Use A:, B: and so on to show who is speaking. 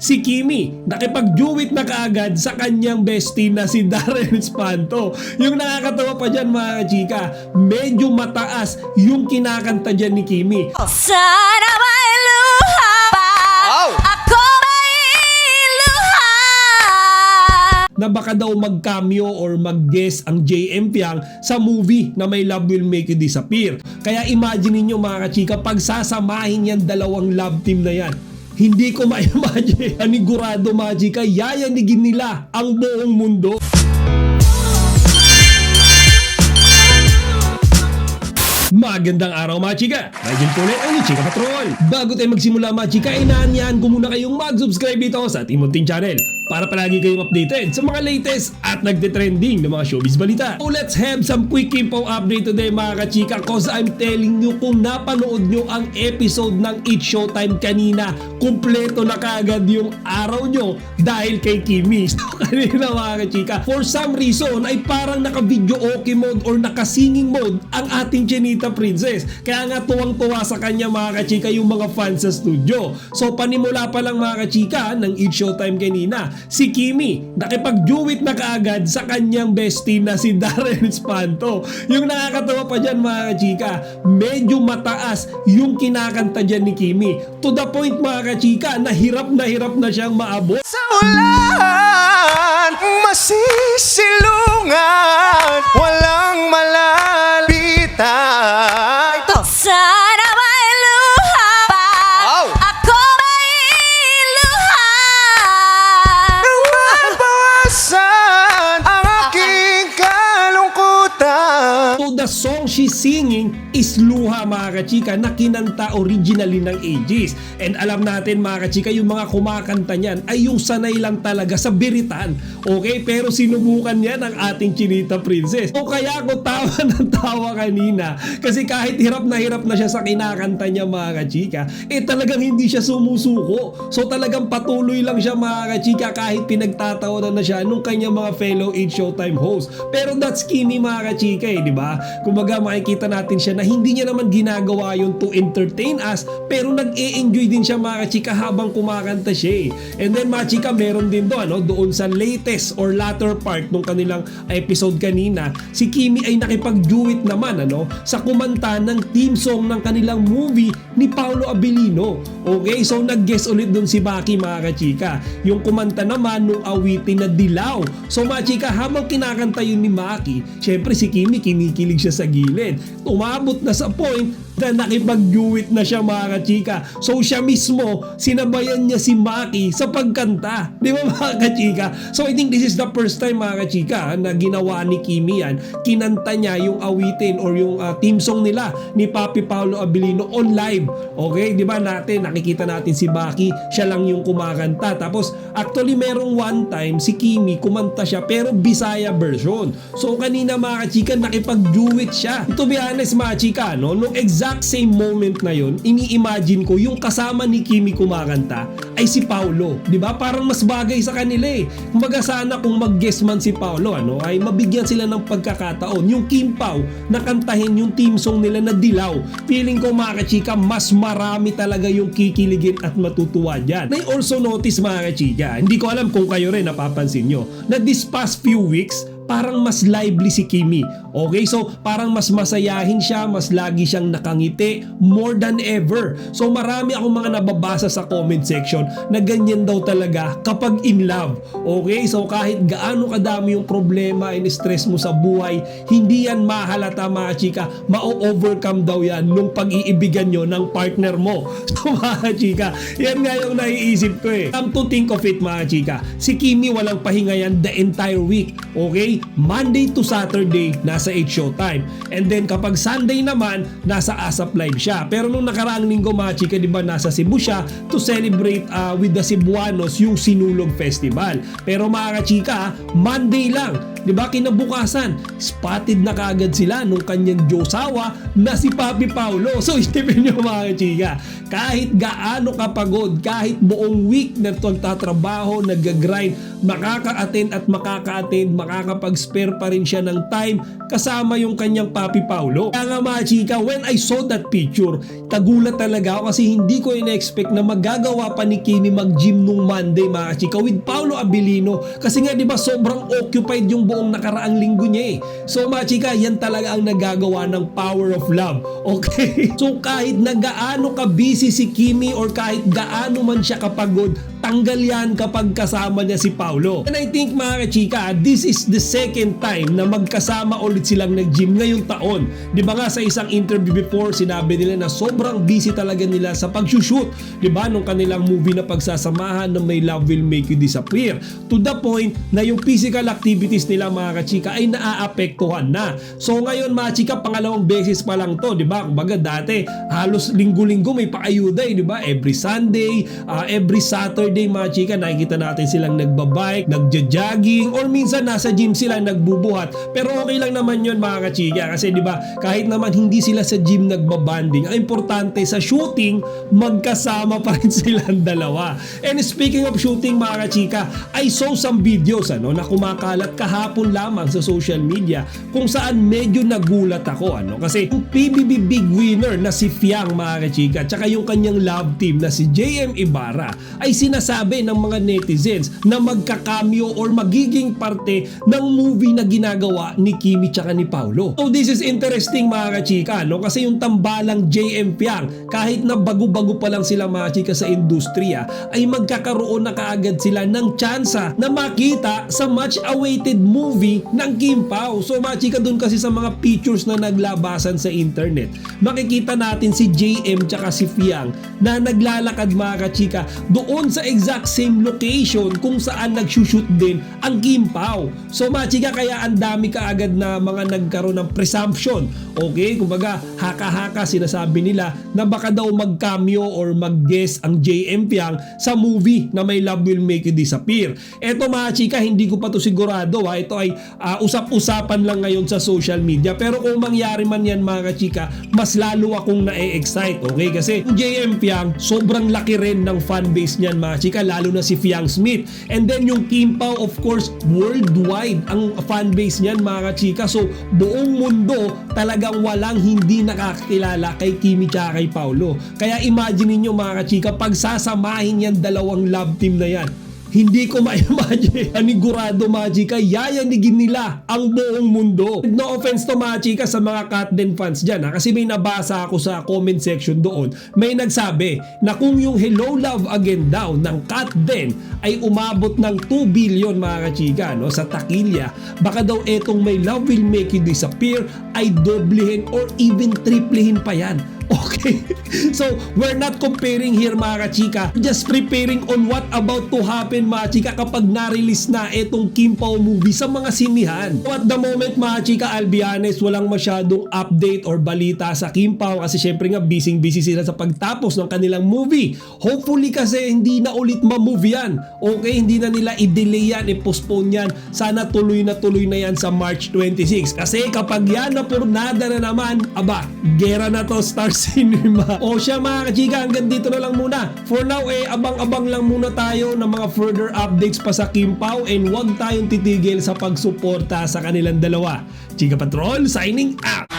A: si Kimi nakipag-duet na kaagad sa kanyang bestie na si Darren Espanto. Yung nakakatawa pa dyan mga chika, medyo mataas yung kinakanta dyan ni Kimi.
B: Sana may luha pa, ako may luha.
A: Na baka daw mag-cameo or mag-guest ang JM Piang sa movie na My Love Will Make You Disappear. Kaya imagine niyo mga kachika, pagsasamahin yan dalawang love team na yan. Hindi ko ma-imagine, anigurado mga chika, yayanigin nila ang buong mundo. Magandang araw mga chika! Ryan po ulit ang Chika Patrol! Bago tayo magsimula mga chika, inaanyahan ko muna kayong mag-subscribe dito sa ating munting channel para palagi kayong updated sa mga latest at nagte-trending na mga showbiz balita. So let's have some quick info update today mga kachika, cause I'm telling you, kung napanood nyo ang episode ng It's Showtime kanina, kumpleto na kaagad yung araw nyo dahil kay Kimi. So kanina mga kachika, for some reason ay parang naka-video okay mode or naka-singing mode ang ating Chinita Princess. Kaya nga tuwang-tuwa sa kanya mga kachika yung mga fans sa studio. So panimula pa lang mga kachika ng It's Showtime kanina, si Kimi nakipag-duet na kaagad sa kanyang bestie na si Darren Espanto. Yung nakakatawa pa dyan mga kachika, medyo mataas yung kinakanta dyan ni Kimi. To the point mga kachika, na hirap na siyang maabot.
C: Sa ulan, masisilungan, walang malalapitan.
B: Sana may luha pa, ako may luha.
C: Nang mabawasan ang aking kalungkutan.
A: So the song she's singing is Luha mga kachika, na kinanta originally ng Aegis. And alam natin mga kachika, yung mga kumakanta niyan ay yung sanay lang talaga sa biritan. Okay? Pero sinubukan niya ng ating Chinita Princess. So kaya ako tawa ng tawa kanina. Kasi kahit hirap na siya sa kinakanta niya mga kachika, talagang hindi siya sumusuko. So talagang patuloy lang siya mga kachika kahit pinagtatawanan na siya nung kanyang mga fellow It's Showtime host. Pero that's Kimi mga kachika di ba? Kumbaga makikita natin siya na hindi niya naman ginagawa yun to entertain us, pero nag-e-enjoy din siya mga kachika habang kumakanta siya And then mga chika, meron din doon sa latest or latter part nung kanilang episode kanina, si Kimi ay nakipag-duet naman sa kumanta ng theme song ng kanilang movie ni Paolo Abilino. Okay, so nag-guest ulit doon si Maki mga kachika, yung kumanta naman nung awitin na Dilaw. So mga chika, habang kinakanta yun ni Maki, syempre si Kimi kinikilig siya sa gilid. Umabot na sa point na nakipag-duet na siya mga kachika. So siya mismo, sinabayan niya si Maki sa pagkanta. Di ba mga kachika? So I think this is the first time mga kachika na ginawa ni Kimi yan. Kinanta niya yung awitin or yung theme song nila ni Papi Paolo Abilino on live. Okay? Di ba nakikita natin si Maki, siya lang yung kumakanta. Tapos actually merong one time si Kimi kumanta siya pero Bisaya version. So kanina mga kachika, nakipag-duet siya. To be honest mga chika, nung exact same moment na yun, ini-imagine ko yung kasama ni Kimi kumakanta ay si Paolo. Di ba? Parang mas bagay sa kanila Kumbaga sana kung mag-guest man si Paolo, ay mabigyan sila ng pagkakataon. Yung Kim Pao na kantahin yung theme song nila na Dilaw. Feeling ko mga kachika, mas marami talaga yung kikiligin at matutuwa dyan. I also notice mga kachika, hindi ko alam kung kayo rin napapansin nyo, na this past few weeks, parang mas lively si Kimi. Okay? So, parang mas masayahin siya, mas lagi siyang nakangiti, more than ever. So, marami akong mga nababasa sa comment section na ganyan daw talaga kapag in love. Okay? So, kahit gaano kadami yung problema and stress mo sa buhay, hindi yan mahalata mga chika, ma-overcome daw yan nung pag-iibigan nyo ng partner mo. So, mga chika, yan nga yung naiisip ko Come to think of it mga chika, si Kimi walang pahinga yan the entire week. Okay? Monday to Saturday, nasa 8 Showtime. And then kapag Sunday naman, nasa ASAP Live siya. Pero nung nakaraang linggo mga chika, diba, nasa Cebu siya to celebrate with the Cebuanos yung Sinulog Festival. Pero mga chika, Monday lang Di ba? Kinabukasan, spotted na kaagad sila nung kanyang josawa na si Papi Paulo. So isipin nyo mga chika, kahit gaano kapagod, kahit buong week na tatrabaho, nag-grind, makaka-attend at makaka-attend, makakapag-spare pa rin siya ng time kasama yung kanyang Papi Paulo. Kaya nga mga chika, when I saw that picture, tagulat talaga ako kasi hindi ko in-expect na magagawa pa ni Kimi mag-gym nung Monday mga chika with Paolo Abilino. Kasi nga di ba sobrang occupied yung buong nakaraang linggo niya eh. So mga chika, yan talaga ang nagagawa ng power of love. Okay? So kahit na gaano ka busy si Kimi or kahit gaano man siya kapagod, tanggal yan kapag kasama niya si Paulo. And I think mga chika, this is the second time na magkasama ulit silang nag-gym ngayong taon. Di ba nga sa isang interview before, sinabi nila na sobrang busy talaga nila sa pag-shoot. Di ba? Nung kanilang movie na pagsasamahan na May Love Will Make You Disappear. To the point na yung physical activities nila mga kachika ay naaapektuhan na. So ngayon mga chika, pangalawang beses pa lang to. Di ba? Kumbaga dati, halos linggo-linggo may paayuda eh. Di ba? Every Sunday, every Saturday mga chika, nakikita natin silang nagbabike, nagja-jogging, or minsan nasa gym sila nagbubuhat. Pero okay lang naman yun mga kachika. Kasi di ba, kahit naman hindi sila sa gym nagbabanding, ang importante sa shooting, magkasama pa rin silang dalawa. And speaking of shooting mga kachika, I saw some videos na kumakalat kahapon lamang sa social media kung saan medyo nagulat ako. Kasi yung PBB big winner na si Fiang mga kachika, tsaka yung kanyang love team na si JM Ibarra ay sinasabi ng mga netizens na magka-cameo or magiging parte ng movie na ginagawa ni Kimi tsaka ni Paulo. So this is interesting mga kachika, kasi yung tambalang JM Fiang, kahit na bago-bago pa lang sila mga chika sa industriya, ay magkakaroon na kaagad sila ng tsansa na makita sa much-awaited movie ng Kim Pao. So mga chika, dun kasi sa mga pictures na naglabasan sa internet, makikita natin si JM tsaka si Fiang na naglalakad mga kachika doon sa exact same location kung saan nagsushoot din ang Kim Pao. So mga chika, kaya ang dami kaagad na mga nagkaroon ng presumption. Okay? Kumbaga, haka-haka sinasabi nila na baka daw mag-cameo or mag-guest ang JM Fiang sa movie na May Love Will Make You Disappear. Eto mga chika, hindi ko pa to sigurado Ito ay usap-usapan lang ngayon sa social media. Pero kung mangyari man yan mga chika, mas lalo akong na-excite. Okay? Kasi yung JM Fiang, sobrang laki rin ng fanbase niyan mga chika, lalo na si Fiang Smith. And then yung Kim Pao, of course, worldwide ang fanbase niyan mga chika. So buong mundo talagang walang hindi nakakilala kay Kimi tsaka kay Paulo. Kaya imagine niyo mga kachika, pag sasamahin yan dalawang love team na yan, hindi ko ma-imagine, anigurado mga chika, yayanigin nila ang buong mundo. No offense to mga chika sa mga Katden fans dyan kasi may nabasa ako sa comment section doon, may nagsabi na kung yung Hello Love Again daw ng Katden ay umabot ng 2 billion mga kachika sa takilya, baka daw etong May Love Will Make You Disappear ay doblehin or even triplehin pa yan. Okay? So, we're not comparing here mga kachika, just preparing on what about to happen mga chika kapag na-release na itong Kim Pao movie sa mga sinihan. So, at the moment mga chika, I'll be honest, walang masyadong update or balita sa Kim Pao kasi syempre nga busy sila sa pagtapos ng kanilang movie. Hopefully kasi hindi na ulit ma-move yan. Okay? Hindi na nila i-delay yan, i-postpone yan. Sana tuloy na yan sa March 26. Kasi kapag yan na purnada na naman, aba, gera na to Star Cinema. O siya mga kachika, hanggang dito na lang muna. For now abang-abang lang muna tayo ng mga further updates pa sa Kim Pao and huwag tayong titigil sa pagsuporta sa kanilang dalawa. Chika Patrol signing out!